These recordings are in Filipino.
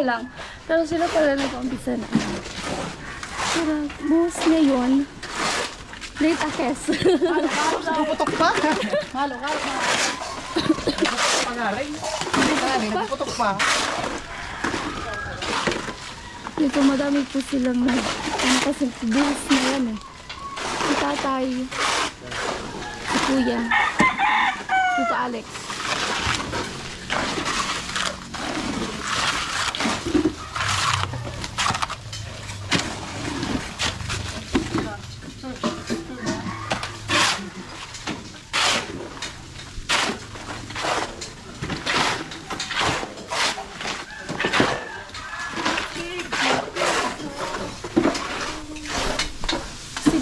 lang. Pero sila pala nag-umpisa na. Pero buhos ngayon, late akes. Puputok pa. Halo, halo. Puputok pa. Dito madami po silang ano kasi buhos na yan eh. Si tatay, si kuya, Tito Alex.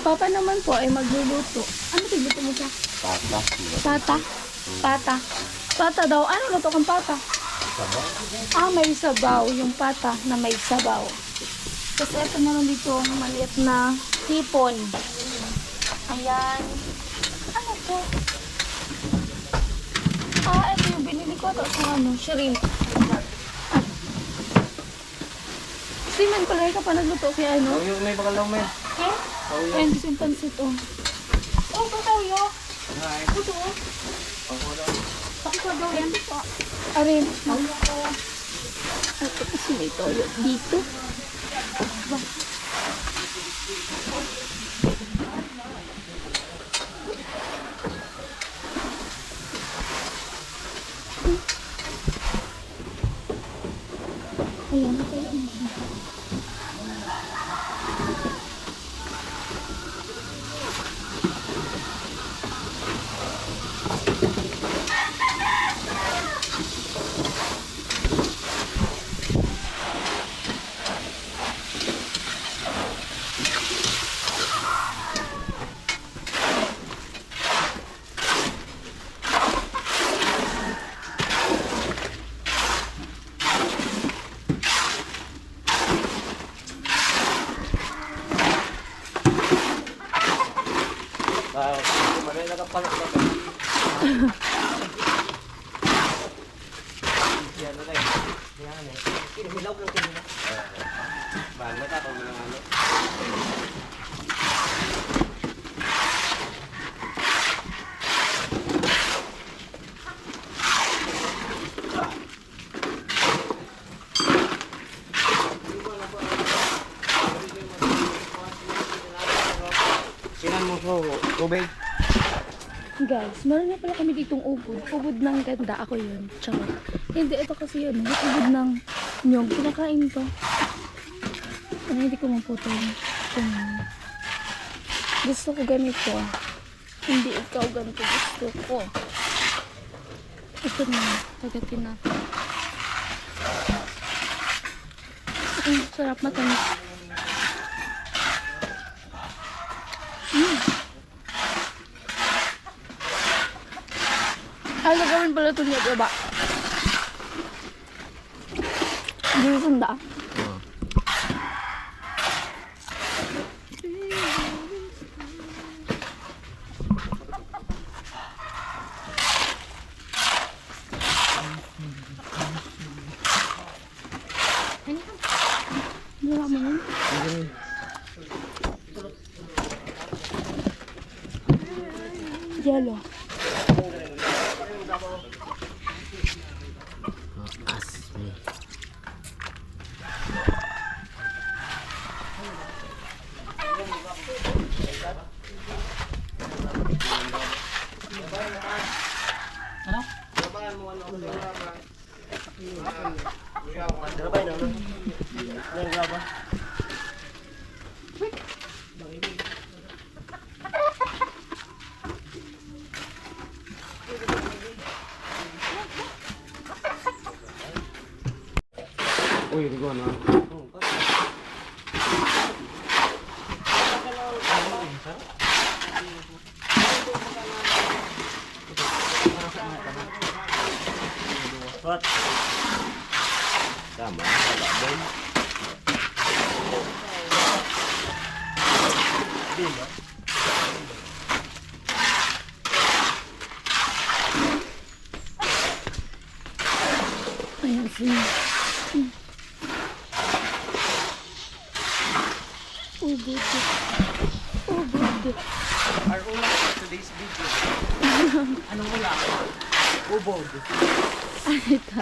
Papa naman po ay magluluto. Ano tigluto mo siya? Pata. Pata? Pata. Pata daw. Ano luto kang pata? Sabaw. Ah, may sabaw. Yung pata na may sabaw. Tapos ito naman dito, maliit na hipon. Ayan. Ano to? Ah, ito yung binili ko. Tapos yung ano, shrimp. Ah. Siman pala ka pa nagluto kaya ano? Yung may bakalaw may. Eh? Ayan, gusto yung pansit, oh. Oh, patayo. Ito, oh. Pakita daw yan. Arin. Ito kasi may toyo dito. Ba? Ayan, ito. Malay nakapalak na ba? Yan na lang. Yan na. Kinihilaw lang kinihilaw. Bahal na tapos mo lang ano. Sinan mo so, tubig. Guys, meron na pala kami ditong ubod. Ubod ng ganda. Ako yun. Charot. Hindi, ito kasi yun. Ubod ng nyog. Kinakain to. Ano, hindi ko maputol. Gusto ko ganito. Hindi ikaw ganito. Gusto ko. Ito na. Tagatin natin. Sarap matamis. Ay, nagawin pala ito niya, diba? Hindi mo sunda. Wala mo yun? Yellow. Uy, rigo na. What? Tama, babay. Di ba? Ayan, sige. Ubod. Ubod. Our ulam for today's video. Anong ulam? Ubod. Ano ito?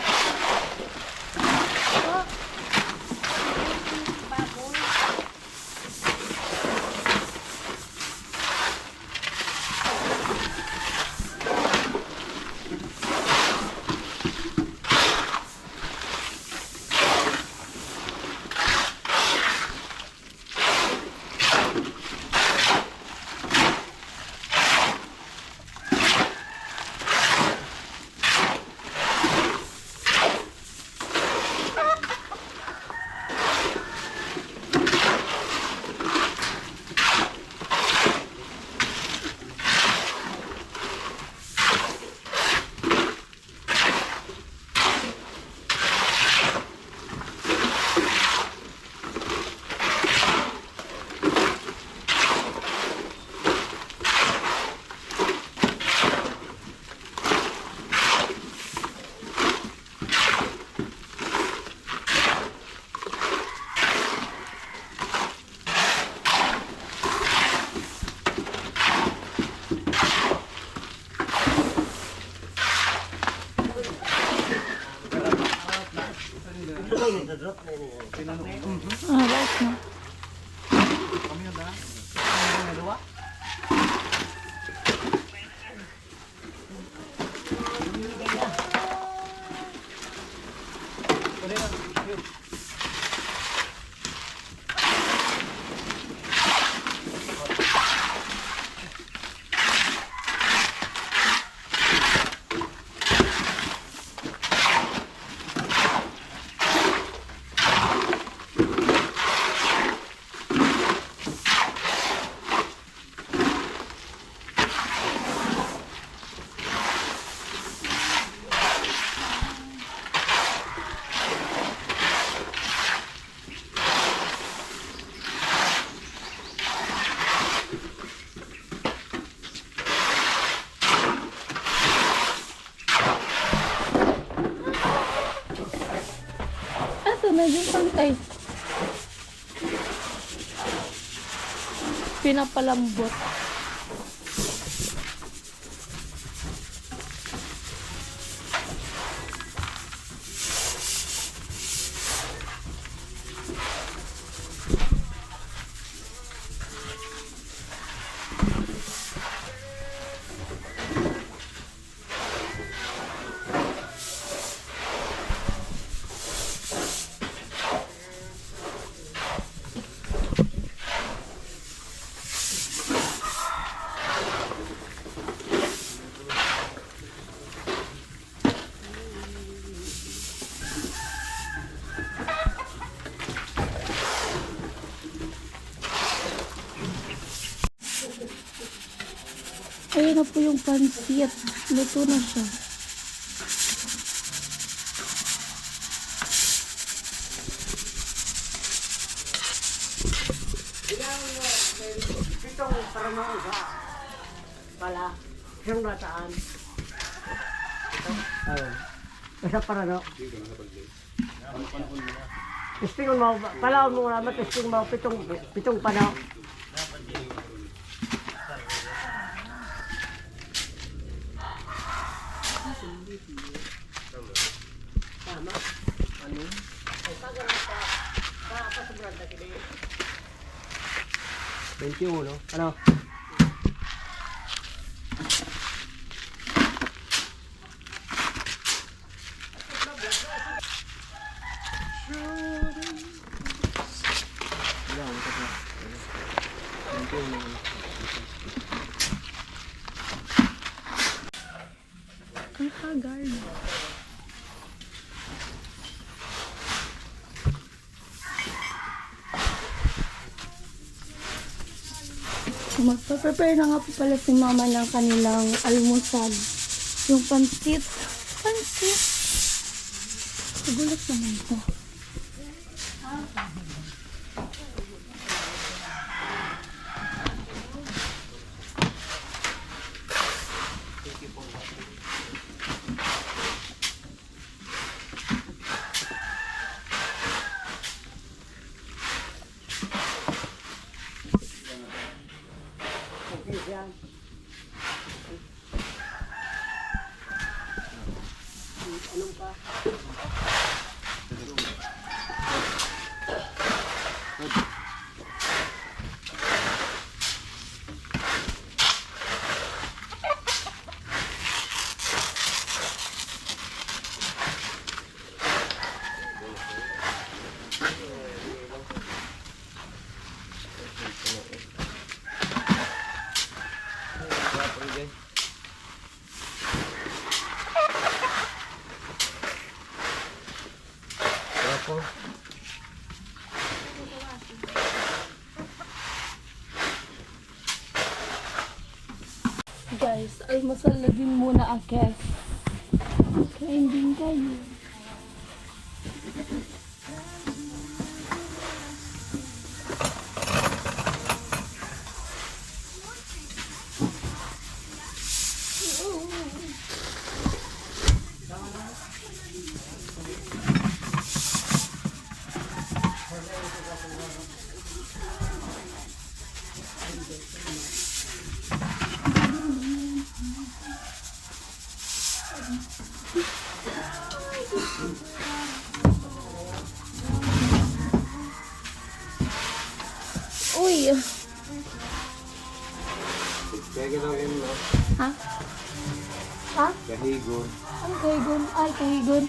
Ah, right na. Kami yun na. Ano yung dalawa? Ito na yung pantay. Pinapalambot. Ayan na po yung pansit. Luto na siya. Pitong karamang usa pala siyang nataan. Isa para no. Testingon mo, palaon mo naman, testing mo, pitong panaw. Tama. Ano? Ay, pagkaroon pa. Pasobrang na kini. 21, ano? Ang haggard. Magpa-prepare na nga po pala si mama ng kanilang almusal. Yung pansit. Pansit! Nagulat naman ito. yan. Anong pa? Guys, almusal na din muna ang kes. Kain din kayo. Uy! Kaya gagawin mo. Ha? Ha? Kahigon. Ang kahigon? Ay, kahigon.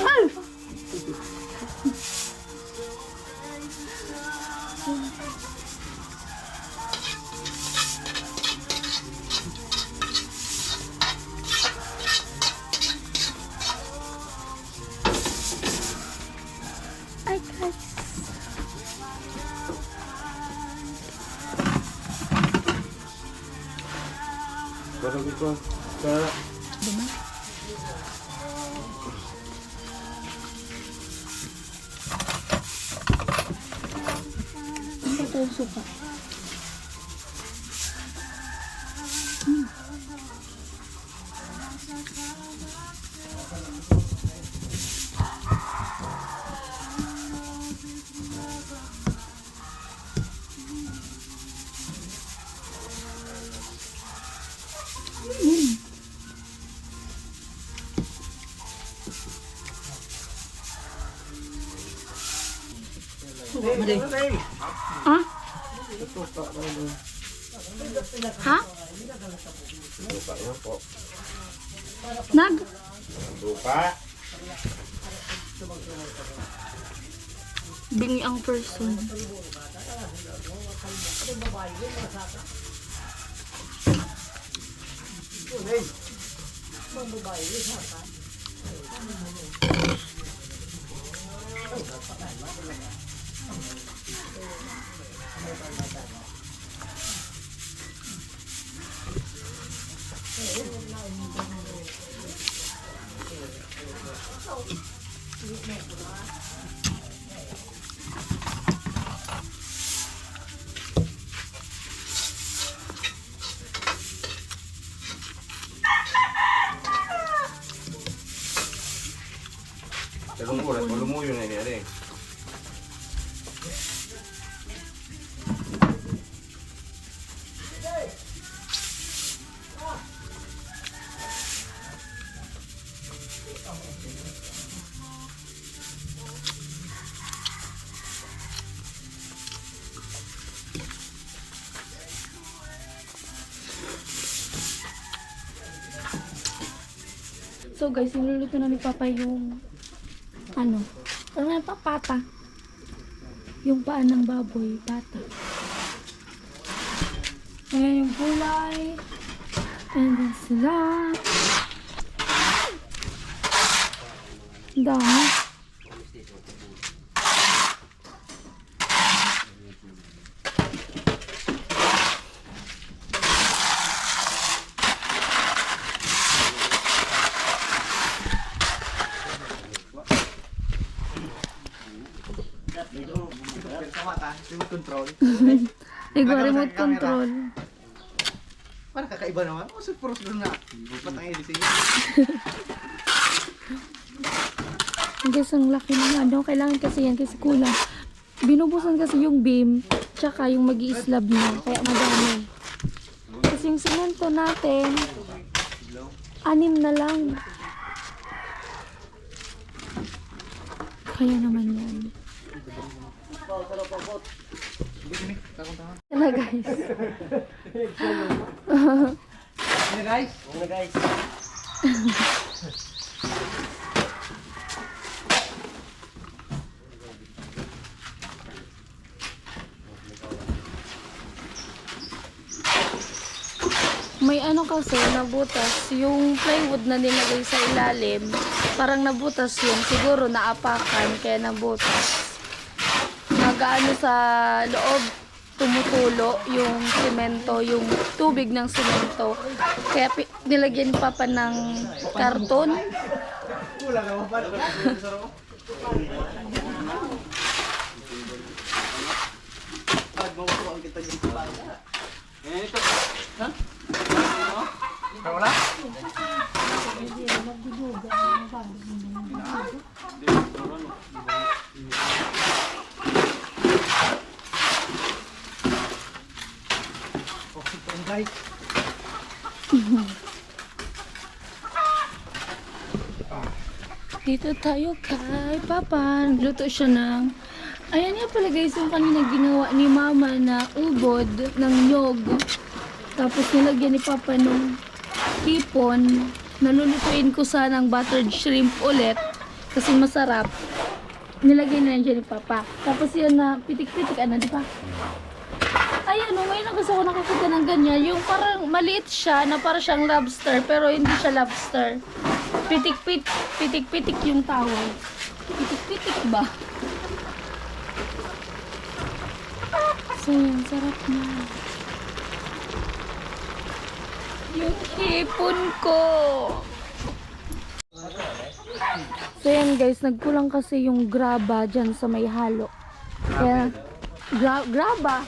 Ay! Ay, guys. Parang ito. Sa... Diba? Ang ito yung suka. Ha? Ha? Lupa nga po. Nag? Lupa. Bingi ang person. Lumuyo na yan eh. So guys, niluluto na ni Papa yung ano nga pa? Pata. Yung paan ng baboy, pata. Ayan yung gulay. And then sila. Ang dami. Remote control. Ikaw remote control. Parang kakaiba naman. Oh, puros doon na. Patang ilis niya. Guys, ang laki ng ano. Kailangan kasi yan kasi kulang. Binubusan kasi yung beam, tsaka yung mag-i-slab na. Kaya madami. Kasi yung simento natin, 6 na lang. Kaya naman yan. Ano guys? Ano guys? Ano guys? May ano kasi, nabutas. Yung plywood na nilagay sa ilalim, parang nabutas yun. Siguro naapakan, kaya nabutas. Nagaano sa loob, tumutulo yung semento, yung tubig ng semento. Kaya nilagyan pa ng karton. Kulang naman pa. Magmamatuan kita yung pala. Eh, ito. Ha? Wala? Okay, guys. Dito tayo kay Papa. Nagluto siya ng... Ayan nga pala guys, yung kanina ginawa ni Mama na ubod ng nyog. Tapos nilagyan ni Papa ng hipon. Nalulutuin ko sanang buttered shrimp ulit. Kasi masarap. Nilagyan na dyan ni Papa. Tapos yun na pitik-pitik. Ano, di ba? Ay, ano, ngayon lang kasi ako nakakita ng ganyan. Yung parang maliit siya na parang siyang lobster. Pero hindi siya lobster. Pitik-pitik yung tawag. Pitik-pitik ba? So, yan, sarap na. Yung hipon ko. So, yan guys, nagkulang kasi yung graba dyan sa may halo. Kaya, graba.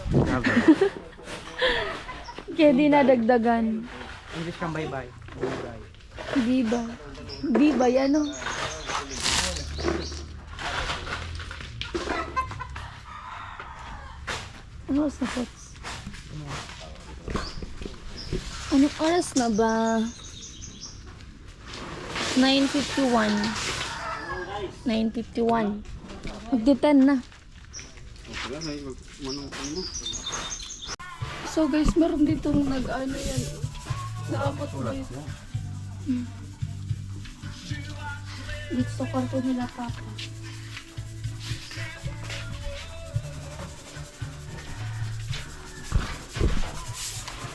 Kaya di nadagdagan. English kang bye-bye. Bye-bye. Diba? Diba yan o? Ano oras na, Pots? Anong oras na ba? 9:51. 9:51. Magdi-10 na. So guys, meron ditong nag-ano yan. Naabot ko dito. Dito sa kwarto nila, Papa.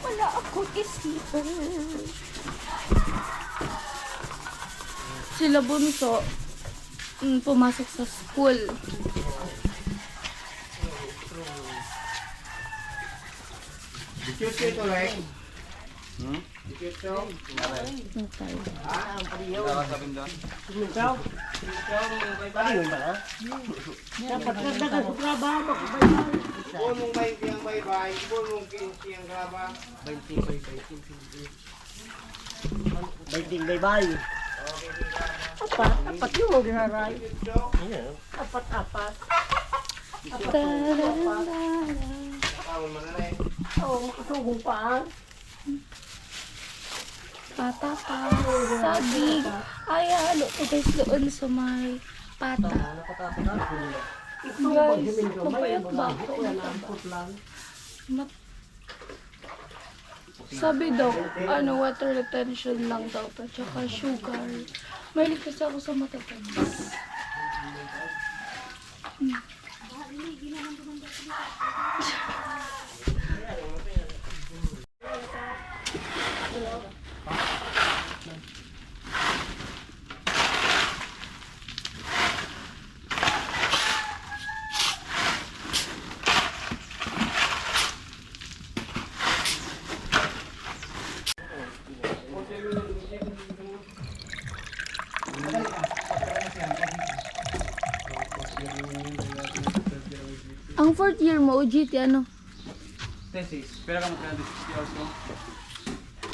Wala akong isipan. Sila bunso, pumasok sa school. Dikit ito, like. Dikit ito. Okay. Ikaw? Paliwan ba na? Dapat nagdagan sa trabaho mo. Ibon mong 20 ang bye-bye. Ibon mong 15 ang graba. 20, bye-bye. Apat yung mo ginaray. Apat. Tawon mo na rin. Oo, makasugong pa. Patatas, saging. Ay, halo ko guys doon sa may pata. Guys, mapayat ba ako? Sabi daw, water retention lang daw to, tsaka sugar. Mahilig kasi ako sa matatamis. Ang 4th year mo, OGT, ano? Tesis. Pero kamo kaya 60 also.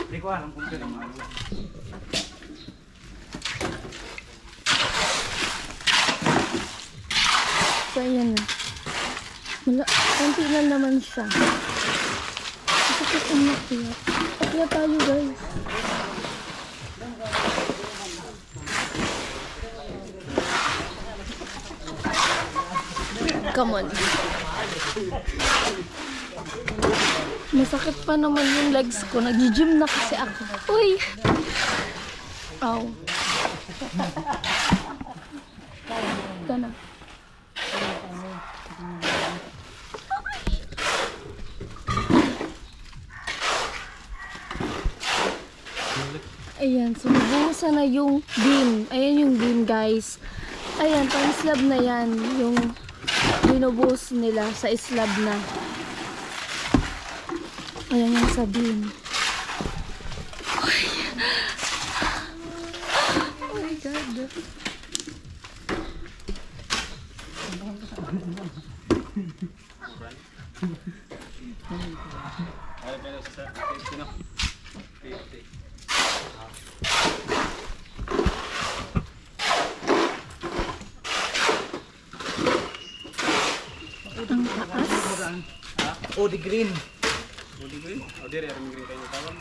Hindi ko alam kung kailan ano. So, ayan na. Konti na naman siya. Sakit ang makiyak. Kaya tayo, guys. Come on. Masakit pa naman yung legs ko. Nag-gym na kasi ako. Uy! Ow. Ito na. Ayan, so nabuhusan na yung beam. Ayan yung beam, guys. Ayan, pang slab na yan. Yung binubuhos nila sa slab na. Ayan yung sa beam. Oh my God. Ang taas. Oh, the green. Oh, the green? Oh, dire, ang green kayo tawag.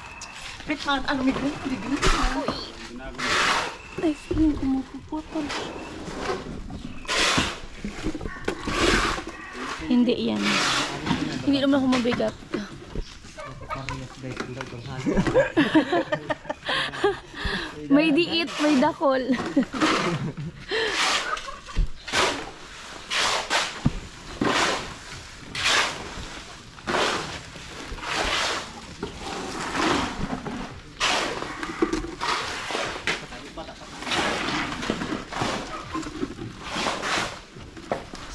Pit man, ano may green? Hindi green. Ay, feeling ko mapuputol. Hindi yan. Hindi naman ako mabigat. May diit, may dakol.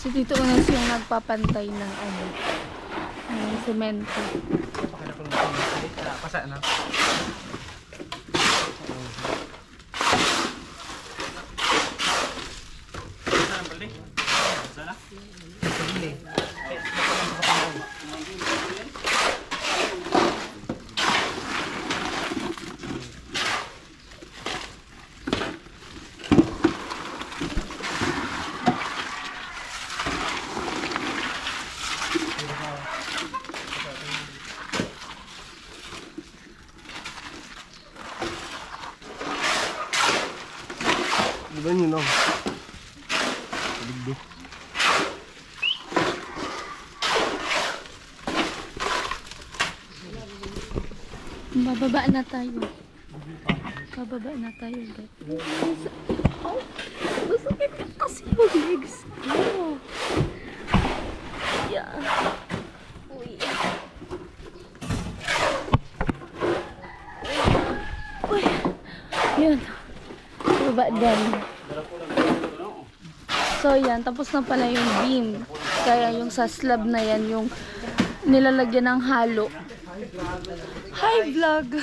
Si Tito Unas yung nagpapantay ng ano, ng semento. Kada ko na pasa na. Sana balik. Sana. Di ba yun, no? Bababa na tayo. Bababa na tayo, guys. Oh, masakit ka kasi yung legs ko. Yeah. Uy. Uy. Yun. Baba din. So, yan. Tapos na pala yung beam. Kaya yung sa slab na yan, yung nilalagyan ng halo. Hi, vlog!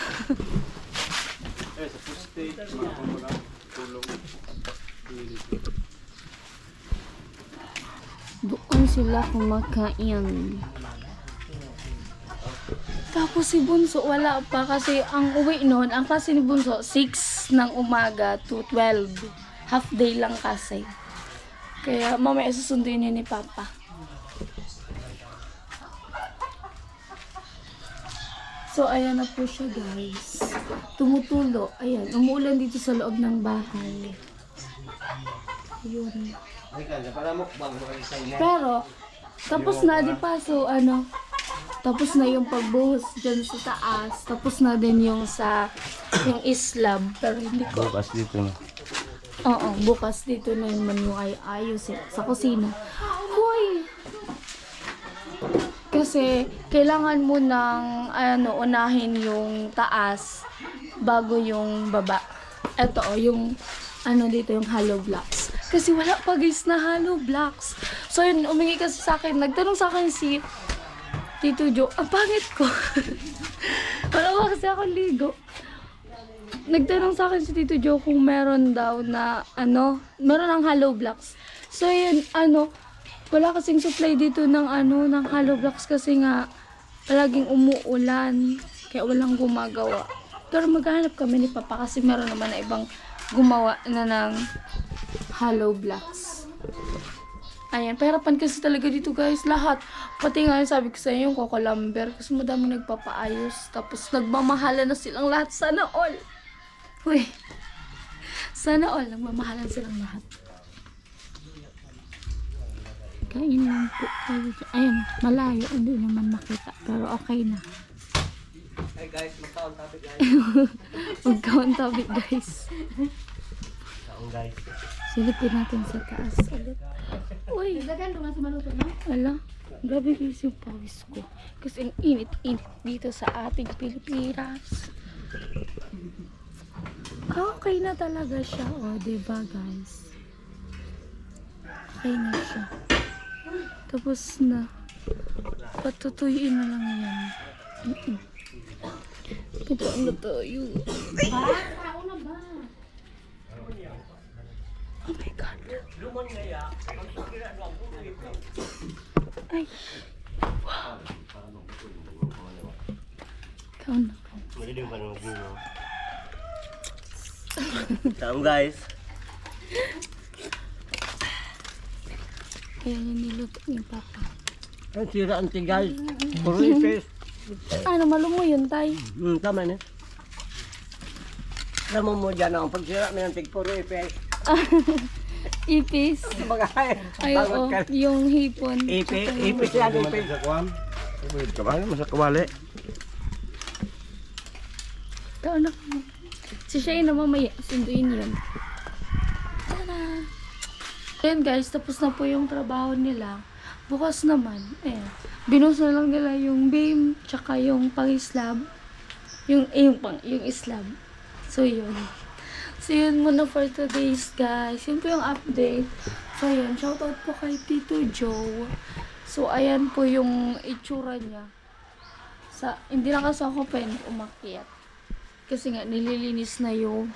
Eh, sa poste, mga tulong. Doon sila kumakain. Tapos si Bunso, wala pa kasi ang uwi noon, ang klase ni Bunso, 6 ng umaga to 12. Half day lang kasi. Kaya mamaya susunduin niya ni Papa. So, ayan na po siya, guys. Tumutulo. Ayan, umuulan dito sa loob ng bahay. Ayun. Pero, tapos na, di pa. So, ano, tapos na yung pagbuhos dyan sa taas. Tapos na din yung sa, yung slab. Pero hindi ko. Bukas dito na. Oo, bukas dito na yung ayos sa kusina. Hoy! Kasi, kailangan mo ng, ano, unahin yung taas bago yung baba. Ito, yung, ano dito, yung hollow blocks. Kasi wala pa guys na hollow blocks. So yun, umingi kasi sa akin, nagtanong sa akin si Tito Jo, ang pangit ko. Wala pa kasi ako ligo. Nagtanong sa akin si Tito Jo kung meron daw na, ano, meron ng hollow blocks. So yun, ano, wala kasing supply dito ng, ano, ng hollow blocks kasi nga, palaging umuulan. Kaya walang gumagawa. Pero maghahanap kami ni Papa kasi meron naman na ibang gumawa na ng hollow blocks. Ayan, pahirapan kasi talaga dito guys, lahat. Pati nga sabi ko sa inyo, yung Coco Lumber, kasi madami nagpapaayos. Tapos nagmamahalan na silang lahat. Sana all. Uy. Sana all, nagmamahalan silang lahat. Kain lang po kayo. Ayun, malayo, hindi naman makita. Pero okay na. Hey guys, magkaon topic guys. Magkaon topic guys. Kaon guys. Silipin natin sa taas ulit. Uy, ala, grabe guys yung pawis ko. Kasi ang init-init dito sa ating Pilipinas. Okay na talaga siya, oh, diba guys? Okay na siya. Tapos na. Patutuyuin na lang yan. Pagkaan na tayo. Oh my God. Ay. Wow. Kaon na ka. Madilim pa ng view. Kaon guys. Ayan yung niluto ni Papa. Ang sira ang tigay. Puro ipis. Ano, malumo yun, tay? Tama na. Alam mo dyan ang pagsira mo ng tig puro ipis. Ipis. Bagay. Ay, oo. Yung hipon. Ipis yan, ipis. Masakawali. Kaon na ka. Si Shay na mamaya. Sunduin yun. Tada! Ayan guys, tapos na po yung trabaho nila. Bukas naman, binuhos na lang nila yung beam, tsaka yung pang-slab. Yung slab. So, yun. So, yun muna for today's guys. Yun po yung update. So, ayan. Shoutout po kay Tito Joe. So, ayan po yung itsura niya. Hindi na kasi ako pwede umakyat. Kasi nga, nililinis na yung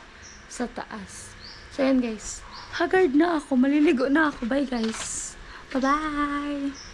sa taas. So, ayan guys. Haggard na ako. Maliligo na ako. Bye guys. Bye-bye.